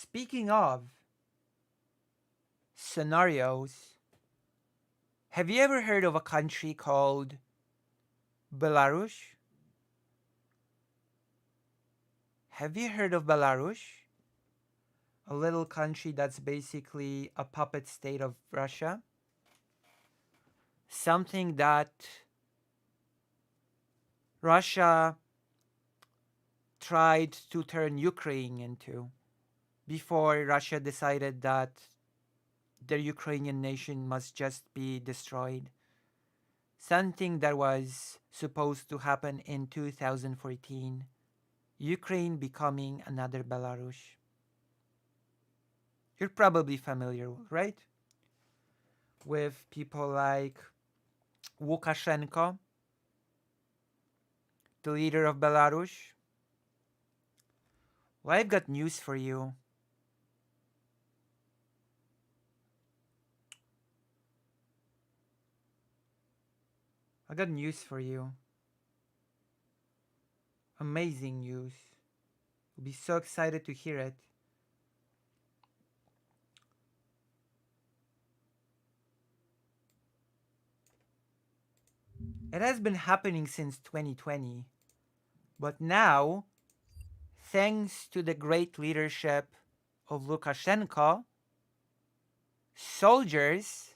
Speaking of scenarios, have you ever heard of a country called Belarus? Have you heard of Belarus? A little country that's basically a puppet state of Russia. Something that Russia tried to turn Ukraine into before Russia decided that the Ukrainian nation must just be destroyed. Something that was supposed to happen in 2014. Ukraine becoming another Belarus. You're probably familiar, right? With people like Lukashenko, the leader of Belarus. Well, I've got news for you. I got news for you. Amazing news. You'll be so excited to hear it. It has been happening since 2020, but now, thanks to the great leadership of Lukashenko, soldiers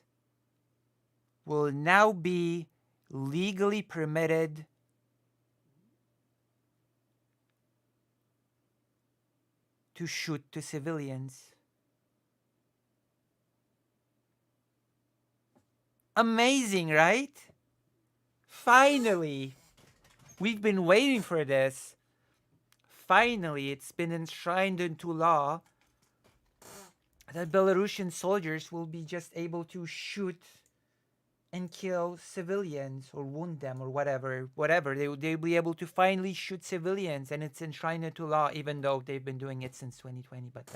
will now be legally permitted to shoot to civilians. Amazing, right? Finally, we've been waiting for this. Finally, it's been enshrined into law that Belarusian soldiers will be just able to shoot and kill civilians or wound them or whatever. They'll be able to finally shoot civilians, and it's enshrined into law, even though they've been doing it since 2020. But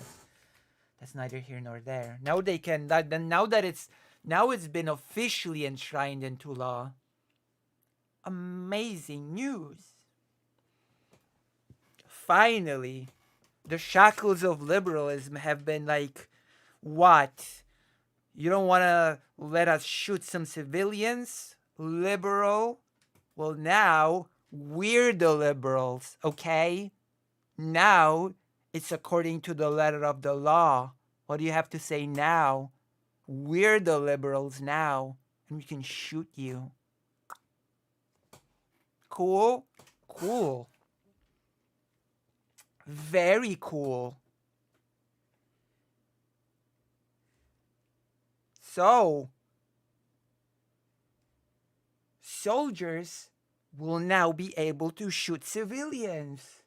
that's neither here nor there. Now they can. Now it's been officially enshrined into law. Amazing news. Finally, the shackles of liberalism have been like, what? You don't want to let us shoot some civilians? Liberal? Well, now we're the liberals, okay? Now it's according to the letter of the law. What do you have to say now? We're the liberals now, and we can shoot you. Cool? Cool. Very cool. So, soldiers will now be able to shoot civilians.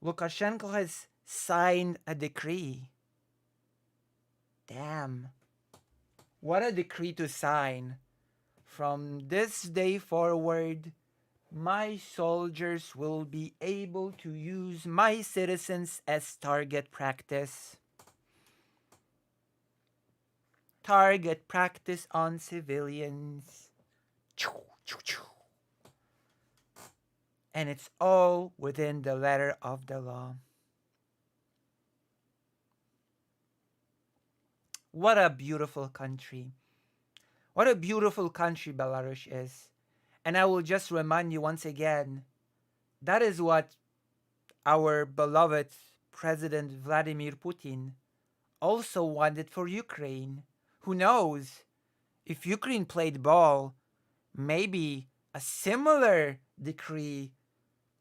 Lukashenko has signed a decree. Damn. What a decree to sign. From this day forward, my soldiers will be able to use my citizens as target practice. Target practice on civilians. And it's all within the letter of the law. What a beautiful country. What a beautiful country Belarus is. And I will just remind you once again, that is what our beloved President Vladimir Putin also wanted for Ukraine. Who knows? If Ukraine played ball, maybe a similar decree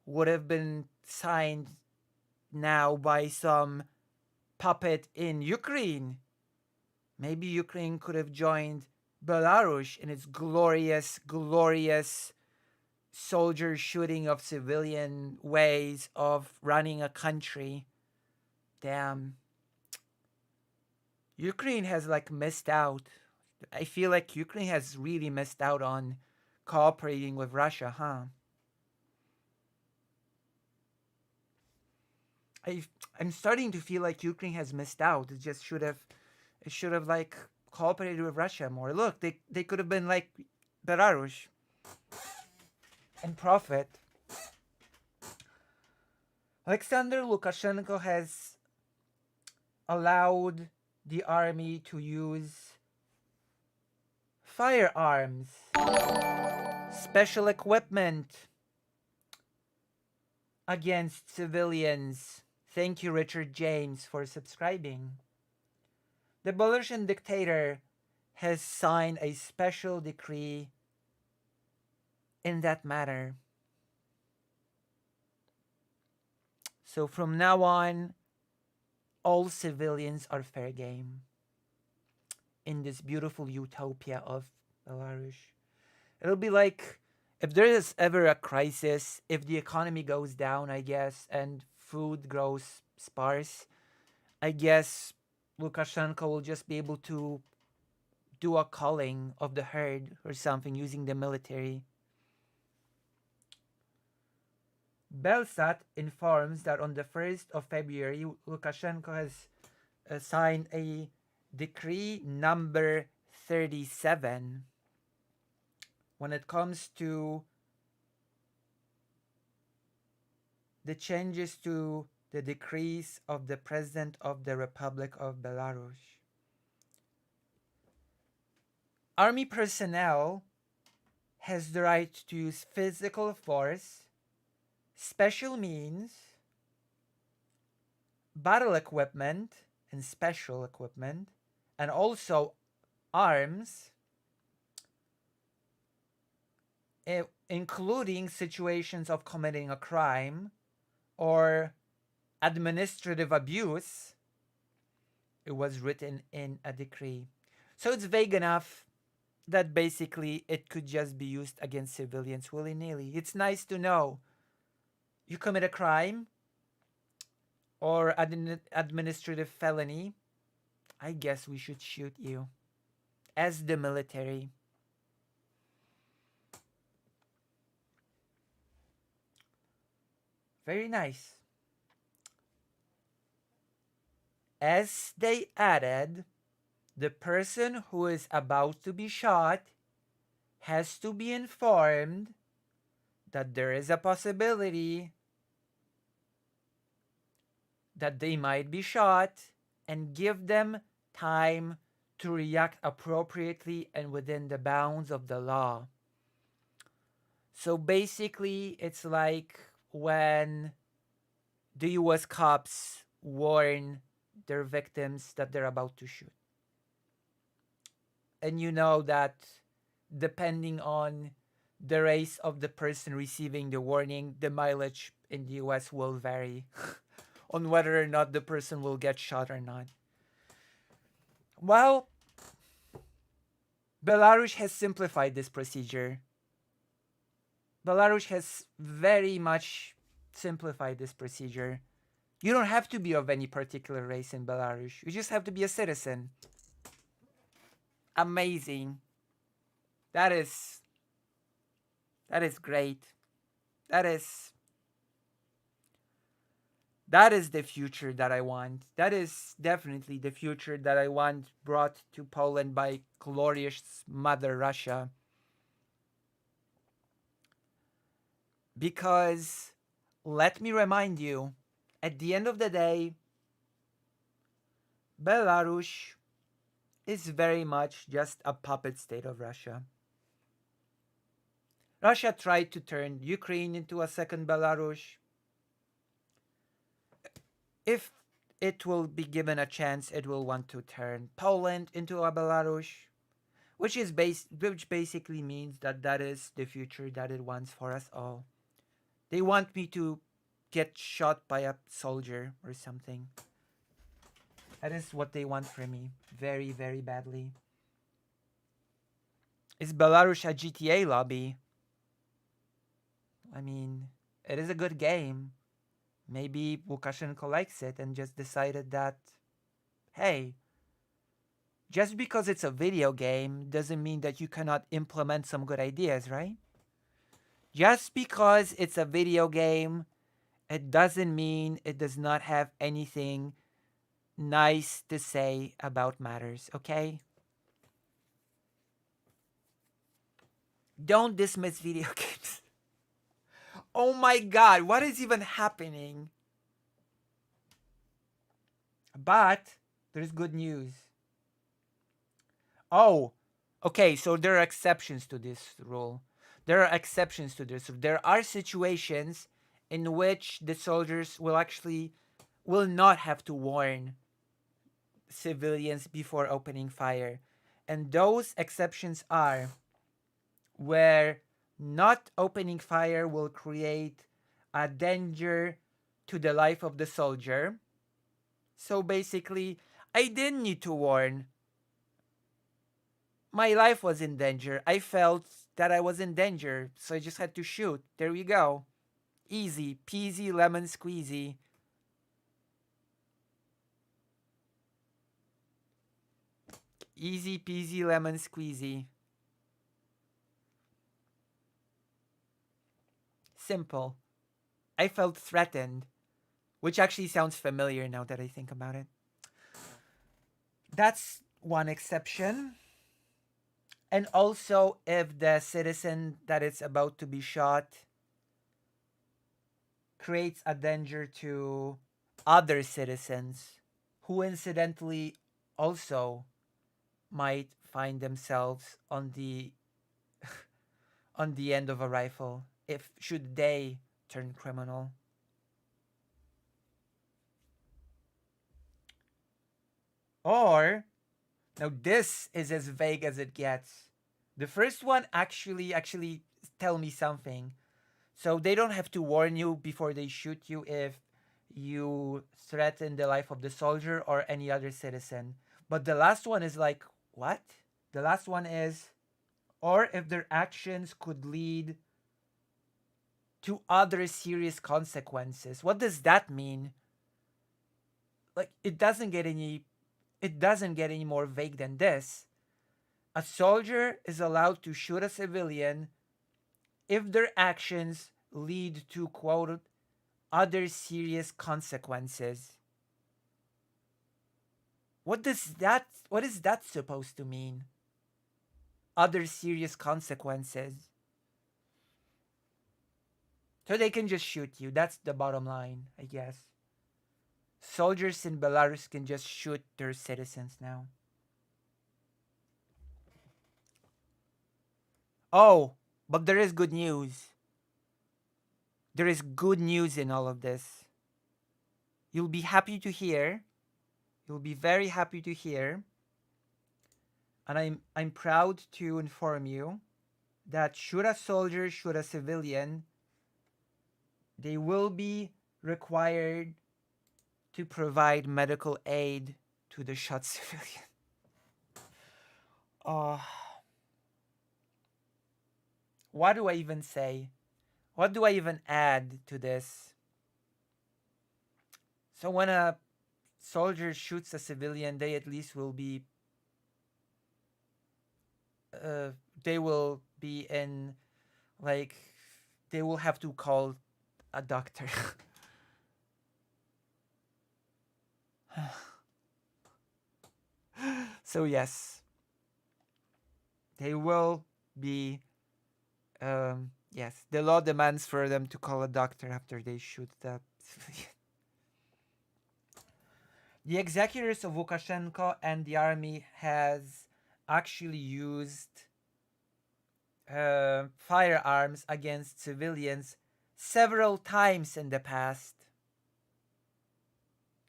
would have been signed now by some puppet in Ukraine. Maybe Ukraine could have joined Belarus in its glorious, glorious soldier shooting of civilian ways of running a country. Damn. Ukraine has like missed out. I feel like Ukraine has really missed out on cooperating with Russia, huh? I'm starting to feel like Ukraine has missed out. It should have like cooperated with Russia more. Look, they could have been like Belarus and profit. Alexander Lukashenko has allowed the army to use firearms, special equipment against civilians. Thank you, Richard James, for subscribing. The Belarusian dictator has signed a special decree in that matter. So from now on, all civilians are fair game in this beautiful utopia of Belarus. It'll be like if there is ever a crisis, if the economy goes down, I guess, and food grows sparse, I guess Lukashenko will just be able to do a culling of the herd or something using the military. Belsat informs that on the 1st of February, Lukashenko has signed a decree number 37 when it comes to the changes to the decrees of the President of the Republic of Belarus. Army personnel has the right to use physical force, special means, battle equipment, and special equipment, and also arms, including situations of committing a crime or administrative abuse. It was written in a decree. So it's vague enough that basically it could just be used against civilians willy nilly. It's nice to know you commit a crime or administrative felony. I guess we should shoot you as the military. Very nice. As they added, the person who is about to be shot has to be informed that there is a possibility that they might be shot and give them time to react appropriately and within the bounds of the law. So basically, it's like when the US cops warn their victims that they're about to shoot. And you know that depending on the race of the person receiving the warning, the mileage in the US will vary on whether or not the person will get shot or not. Well, Belarus has simplified this procedure. Belarus has very much simplified this procedure. You don't have to be of any particular race in Belarus. You just have to be a citizen. Amazing. That is great. That is the future that I want. That is definitely the future that I want brought to Poland by glorious Mother Russia. Because let me remind you, at the end of the day, Belarus is very much just a puppet state of Russia. Russia tried to turn Ukraine into a second Belarus. If it will be given a chance, it will want to turn Poland into a Belarus, which basically means that is the future that it wants for us all. They want me to get shot by a soldier or something. That is what they want from me, very, very badly. Is Belarus a GTA lobby? I mean, it is a good game. Maybe Lukashenko likes it and just decided that, hey, just because it's a video game doesn't mean that you cannot implement some good ideas, right? Just because it's a video game, it doesn't mean it does not have anything nice to say about matters, okay? Don't dismiss video games. Oh my god, what is even happening? But there's good news. Oh, okay, so there are exceptions to this rule. There are exceptions to this. There are situations in which the soldiers will not have to warn civilians before opening fire. And those exceptions are where not opening fire will create a danger to the life of the soldier. So basically, I didn't need to warn. My life was in danger. I felt that I was in danger, so I just had to shoot. There we go. Easy peasy lemon squeezy. Easy peasy lemon squeezy. Simple. I felt threatened, which actually sounds familiar now that I think about it. That's one exception. And also, if the citizen that is about to be shot creates a danger to other citizens who incidentally also might find themselves on the end of a rifle if should they turn criminal. Or now this is as vague as it gets. The first one actually tell me something. So they don't have to warn you before they shoot you if you threaten the life of the soldier or any other citizen. But the last one is like, what? The last one is, or if their actions could lead to other serious consequences. What does that mean? Like it doesn't get any more vague than this. A soldier is allowed to shoot a civilian if their actions lead to quote other serious consequences. What is that supposed to mean? Other serious consequences. So they can just shoot you. That's the bottom line, I guess. Soldiers in Belarus can just shoot their citizens now. Oh, but there is good news. There is good news in all of this. You'll be happy to hear. You'll be very happy to hear. And I'm proud to inform you that should a soldier shoot a civilian, they will be required to provide medical aid to the shot civilian. Oh, what do I even say? What do I even add to this? So when a soldier shoots a civilian, they at least will be uh, they will be in like they will have to call a doctor. So yes, they will be yes, the law demands for them to call a doctor after they shoot the civilian. The executors of Lukashenko and the army has actually used firearms against civilians several times in the past.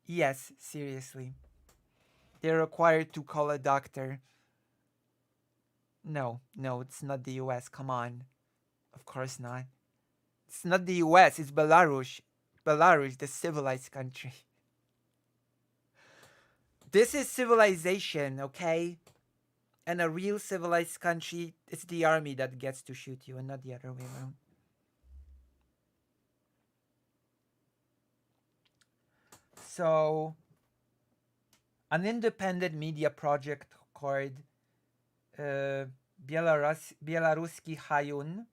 Yes, seriously. They're required to call a doctor. No, no, it's not the US. Come on. Of course not. It's not the US, it's Belarus. Belarus, the civilized country. This is civilization, okay? And a real civilized country, it's the army that gets to shoot you and not the other way around. So, an independent media project called uh, Belaruski Hayun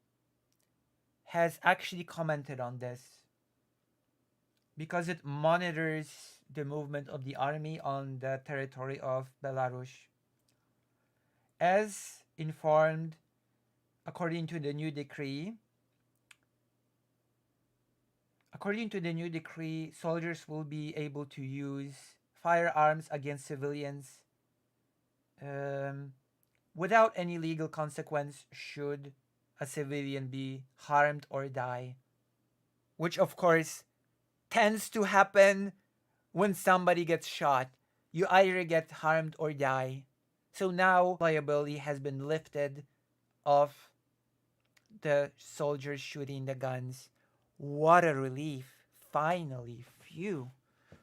has actually commented on this because it monitors the movement of the army on the territory of Belarus. As informed according to the new decree, soldiers will be able to use firearms against civilians um, without any legal consequence should a civilian be harmed or die, which of course tends to happen when somebody gets shot. You either get harmed or die. So now liability has been lifted off the soldiers shooting the guns. What a relief. Finally, phew.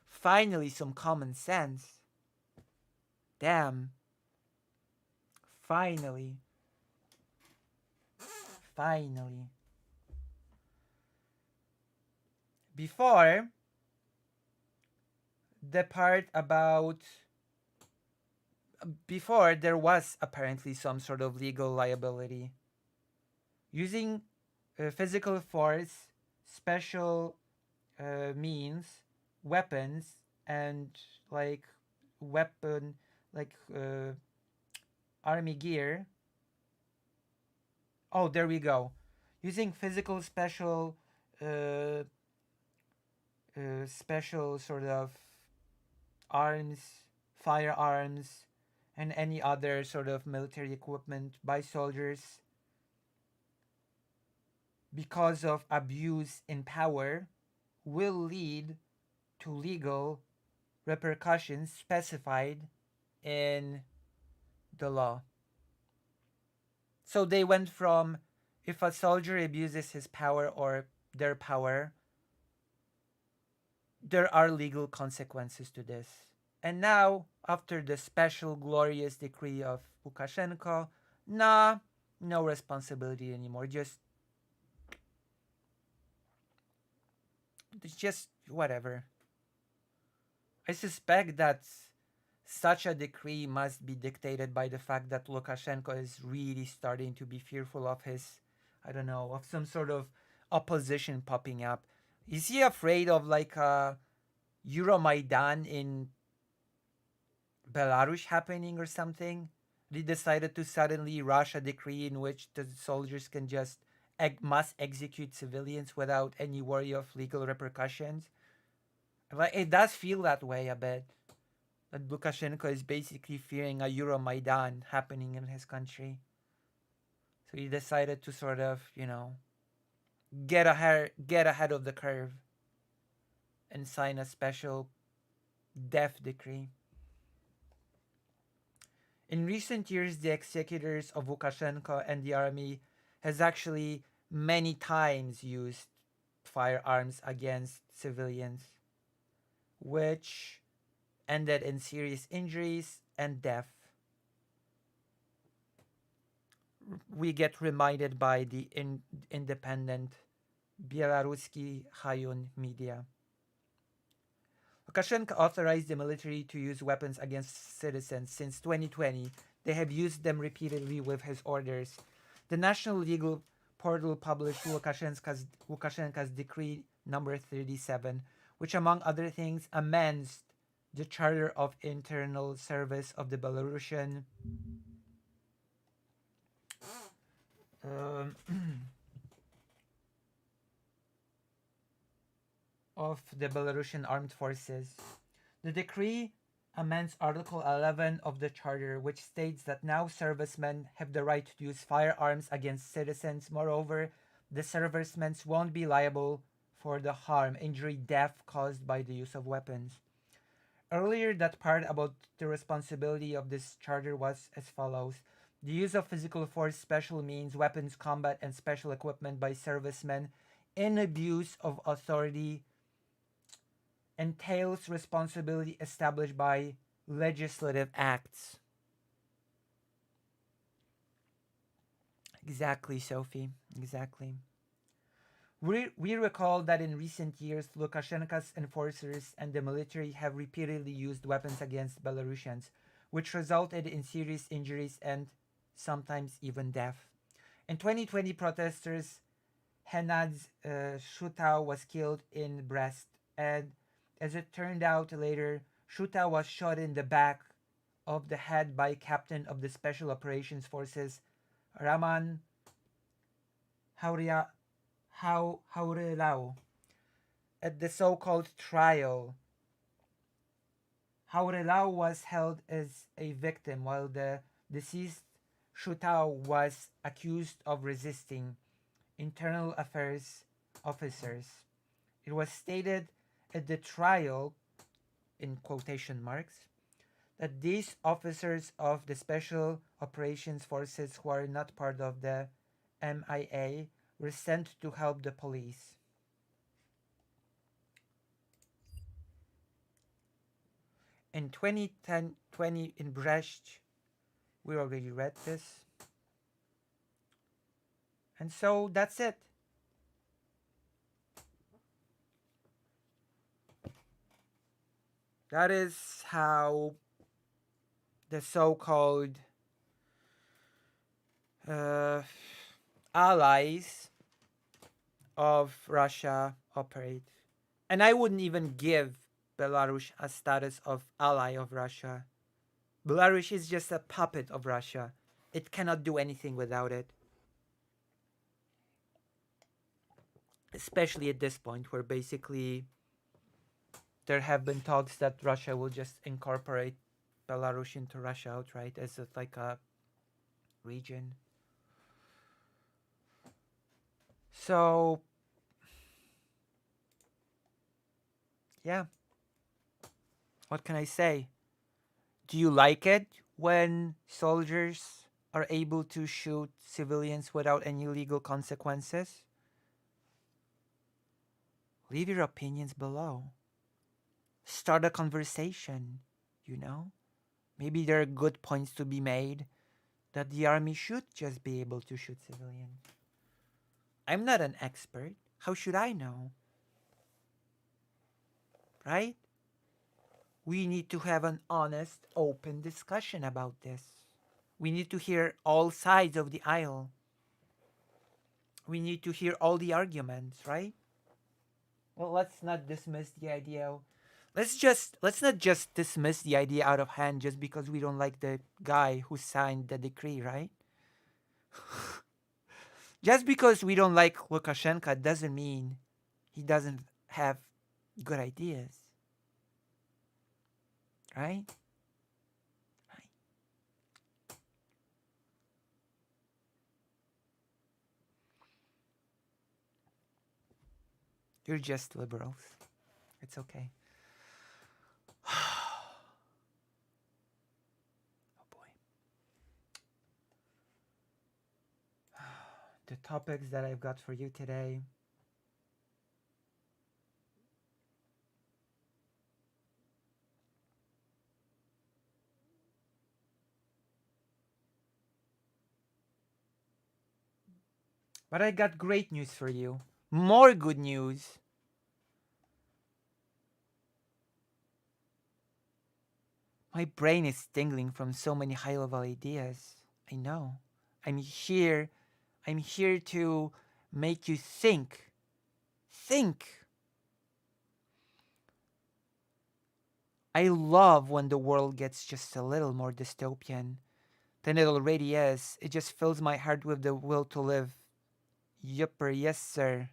Finally, some common sense. Damn. Finally. Finally. Before, the part about. Before, there was apparently some sort of legal liability. Using physical force, special means, weapons, and like weapon, like army gear. Oh, there we go. Using physical uh, special sort of arms, firearms, and any other sort of military equipment by soldiers because of abuse in power will lead to legal repercussions specified in the law. So they went from if a soldier abuses his power or their power, there are legal consequences to this. And now, after the special glorious decree of Lukashenko, nah, no responsibility anymore. Just whatever. I suspect that such a decree must be dictated by the fact that Lukashenko is really starting to be fearful of his, I don't know, of some sort of opposition popping up. Is he afraid of like a Euromaidan in Belarus happening or something? They decided to suddenly rush a decree in which the soldiers can just must execute civilians without any worry of legal repercussions. Like it does feel that way a bit. That Lukashenko is basically fearing a Euromaidan happening in his country. So he decided to sort of, get ahead of the curve and sign a special death decree. In recent years, the executors of Lukashenko and the army has actually many times used firearms against civilians, which ended in serious injuries and death. We get reminded by the independent Belaruski Hayun media. Lukashenko authorized the military to use weapons against citizens. Since 2020, they have used them repeatedly with his orders. The National Legal Portal published Lukashenko's Decree number 37, which, among other things, amends the Charter of Internal Service um, of the Belarusian Armed Forces. The decree amends Article 11 of the Charter, which states that now servicemen have the right to use firearms against citizens. Moreover, the servicemen won't be liable for the harm, injury, death caused by the use of weapons. Earlier, that part about the responsibility of this charter was as follows: the use of physical force, special means, weapons, combat, and special equipment by servicemen in abuse of authority entails responsibility established by legislative acts. Exactly, Sophie. Exactly. We recall that in recent years, Lukashenko's enforcers and the military have repeatedly used weapons against Belarusians, which resulted in serious injuries and sometimes even death. In 2020, protesters Henad's Shutau was killed in Brest, and as it turned out later, Shutau was shot in the back of the head by captain of the Special Operations Forces Raman Hauria, Haurelau at the so-called trial Haurelau was held as a victim while the deceased Shutao was accused of resisting internal affairs officers. It was stated at the trial, in quotation marks, that these officers of the Special Operations Forces who are not part of the MIA were sent to help the police. In 2010, 20 in Brest, we already read this. And so that's it. That is how the so-called uh, allies of Russia operate. And I wouldn't even give Belarus a status of ally of Russia. Belarus is just a puppet of Russia. It cannot do anything without it. Especially at this point, where basically there have been talks that Russia will just incorporate Belarus into Russia outright as like a region. So, yeah, what can I say? Do you like it when soldiers are able to shoot civilians without any legal consequences? Leave your opinions below. Start a conversation, you know? Maybe there are good points to be made that the army should just be able to shoot civilians. I'm not an expert. How should I know? Right? We need to have an honest, open discussion about this. We need to hear all sides of the aisle. We need to hear all the arguments, right? Well, let's not dismiss the idea. Let's not just dismiss the idea out of hand just because we don't like the guy who signed the decree, right? Just because we don't like Lukashenko doesn't mean he doesn't have good ideas, right? Right. You're just liberals. It's okay. Oh boy. The topics that I've got for you today. But I got great news for you. More good news. My brain is tingling from so many high level ideas. I know. I'm here. I'm here to make you think. Think. I love when the world gets just a little more dystopian than it already is. It just fills my heart with the will to live. Yupper, yes, sir.